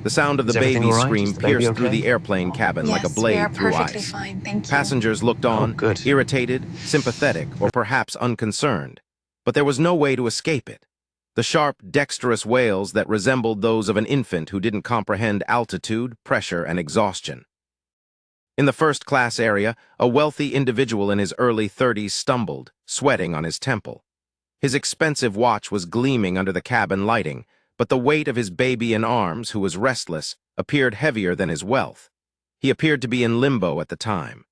The sound of the Is everything baby's all right? scream Is the baby pierced through okay? the airplane cabin like a Yes, we are blade through perfectly ice. fine, thank you. Passengers looked Oh, on, good. irritated, sympathetic, or perhaps unconcerned. But there was no way to escape it. The sharp, dexterous wails that resembled those of an infant who didn't comprehend altitude, pressure, and exhaustion. In the first-class area, a wealthy individual in his early 30s stumbled, sweating on his temple. His expensive watch was gleaming under the cabin lighting, but the weight of his baby in arms, who was restless, appeared heavier than his wealth. He appeared to be in limbo at the time.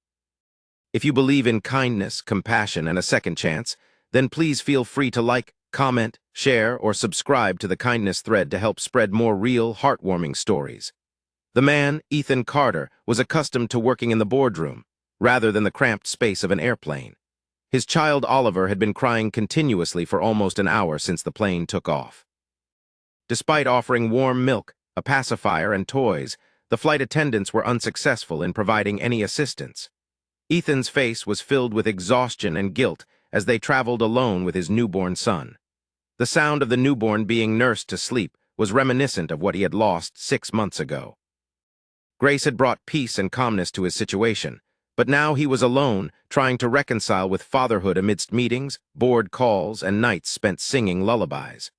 If you believe in kindness, compassion, and a second chance, then please feel free to like, comment, share, or subscribe to the kindness thread to help spread more real, heartwarming stories. The man, Ethan Carter, was accustomed to working in the boardroom, rather than the cramped space of an airplane. His child Oliver had been crying continuously for almost an hour since the plane took off. Despite offering warm milk, a pacifier, and toys, the flight attendants were unsuccessful in providing any assistance. Ethan's face was filled with exhaustion and guilt as they traveled alone with his newborn son. The sound of the newborn being nursed to sleep was reminiscent of what he had lost 6 months ago. Grace had brought peace and calmness to his situation, but now he was alone, trying to reconcile with fatherhood amidst meetings, board calls, and nights spent singing lullabies.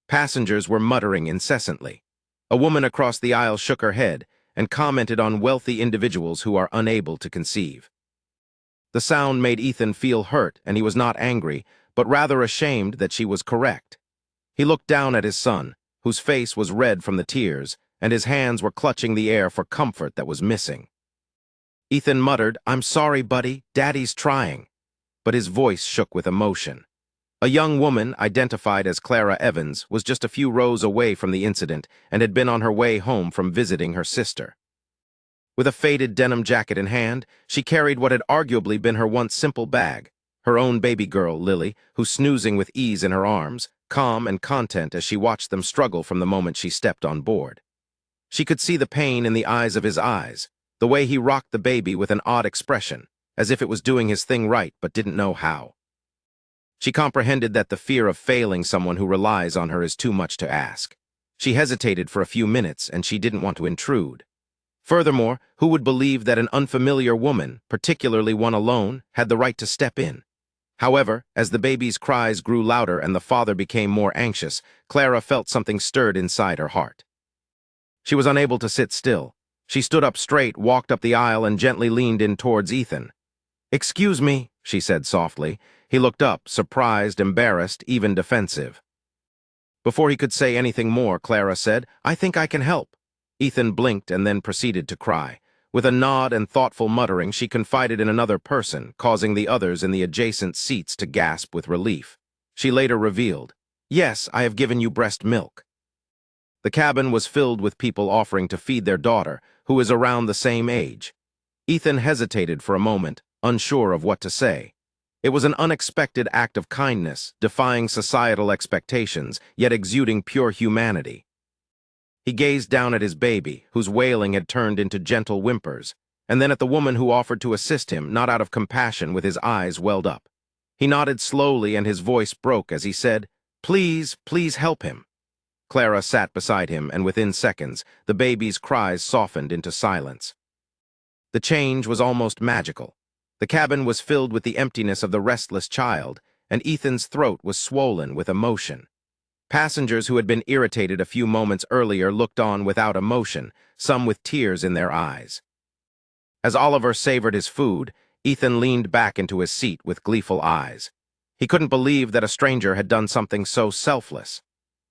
Passengers were muttering incessantly. A woman across the aisle shook her head and commented on wealthy individuals who are unable to conceive. The sound made Ethan feel hurt, and he was not angry, but rather ashamed that she was correct. He looked down at his son, whose face was red from the tears, and his hands were clutching the air for comfort that was missing. Ethan muttered, "I'm sorry, buddy, Daddy's trying," but his voice shook with emotion. A young woman, identified as Clara Evans, was just a few rows away from the incident and had been on her way home from visiting her sister. With a faded denim jacket in hand, she carried what had arguably been her once simple bag, her own baby girl, Lily, who snoozing with ease in her arms, calm and content as she watched them struggle from the moment she stepped on board. She could see the pain in the eyes of his eyes, the way he rocked the baby with an odd expression, as if it was doing his thing right but didn't know how. She comprehended that the fear of failing someone who relies on her is too much to ask. She hesitated for a few minutes, and she didn't want to intrude. Furthermore, who would believe that an unfamiliar woman, particularly one alone, had the right to step in? However, as the baby's cries grew louder and the father became more anxious, Clara felt something stirred inside her heart. She was unable to sit still. She stood up straight, walked up the aisle, and gently leaned in towards Ethan. "Excuse me," she said softly. He looked up, surprised, embarrassed, even defensive. Before he could say anything more, Clara said, "I think I can help." Ethan blinked and then proceeded to cry. With a nod and thoughtful muttering, she confided in another person, causing the others in the adjacent seats to gasp with relief. She later revealed, "Yes, I have given you breast milk." The cabin was filled with people offering to feed their daughter, who is around the same age. Ethan hesitated for a moment, unsure of what to say. It was an unexpected act of kindness, defying societal expectations, yet exuding pure humanity. He gazed down at his baby, whose wailing had turned into gentle whimpers, and then at the woman who offered to assist him, not out of compassion, with his eyes welled up. He nodded slowly, and his voice broke as he said, "Please, please help him." Clara sat beside him, and within seconds, the baby's cries softened into silence. The change was almost magical. The cabin was filled with the emptiness of the restless child, and Ethan's throat was swollen with emotion. Passengers who had been irritated a few moments earlier looked on without emotion, some with tears in their eyes. As Oliver savored his food, Ethan leaned back into his seat with gleeful eyes. He couldn't believe that a stranger had done something so selfless.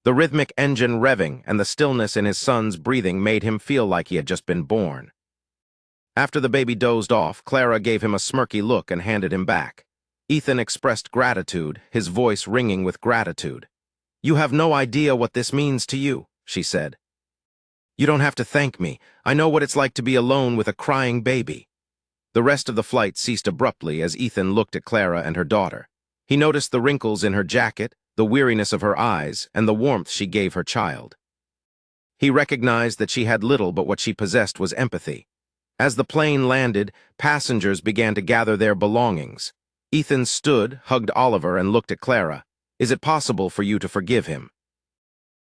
The rhythmic engine revving and the stillness in his son's breathing made him feel like he had just been born. After the baby dozed off, Clara gave him a smirky look and handed him back. Ethan expressed gratitude, his voice ringing with gratitude. "You have no idea what this means to you," she said. "You don't have to thank me. I know what it's like to be alone with a crying baby." The rest of the flight ceased abruptly as Ethan looked at Clara and her daughter. He noticed the wrinkles in her jacket, the weariness of her eyes, and the warmth she gave her child. He recognized that she had little, but what she possessed was empathy. As the plane landed, passengers began to gather their belongings. Ethan stood, hugged Oliver, and looked at Clara. "Is it possible for you to forgive him?"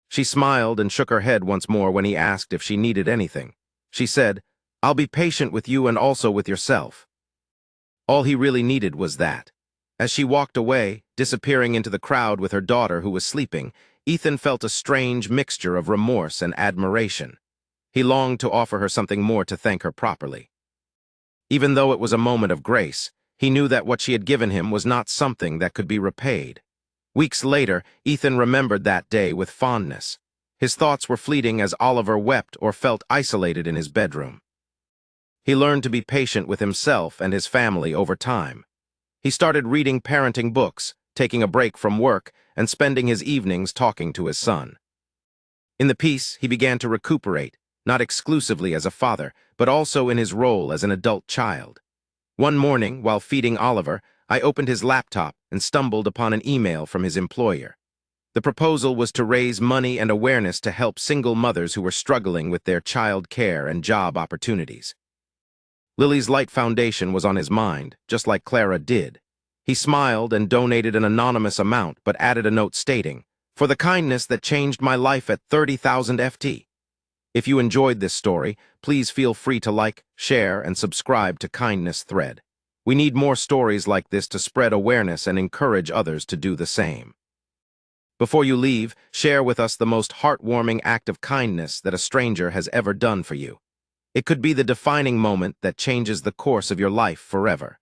She smiled and shook her head once more when he asked if she needed anything. She said, "I'll be patient with you and also with yourself." All he really needed was that. As she walked away, disappearing into the crowd with her daughter who was sleeping, Ethan felt a strange mixture of remorse and admiration. He longed to offer her something more to thank her properly. Even though it was a moment of grace, he knew that what she had given him was not something that could be repaid. Weeks later, Ethan remembered that day with fondness. His thoughts were fleeting as Oliver wept or felt isolated in his bedroom. He learned to be patient with himself and his family over time. He started reading parenting books, taking a break from work, and spending his evenings talking to his son. In the peace, he began to recuperate, not exclusively as a father, but also in his role as an adult child. One morning, while feeding Oliver, I opened his laptop and stumbled upon an email from his employer. The proposal was to raise money and awareness to help single mothers who were struggling with their child care and job opportunities. Lily's Light Foundation was on his mind, just like Clara did. He smiled and donated an anonymous amount, but added a note stating, "For the kindness that changed my life at 30,000 FT. If you enjoyed this story, please feel free to like, share, and subscribe to Kindness Thread. We need more stories like this to spread awareness and encourage others to do the same." Before you leave, share with us the most heartwarming act of kindness that a stranger has ever done for you. It could be the defining moment that changes the course of your life forever.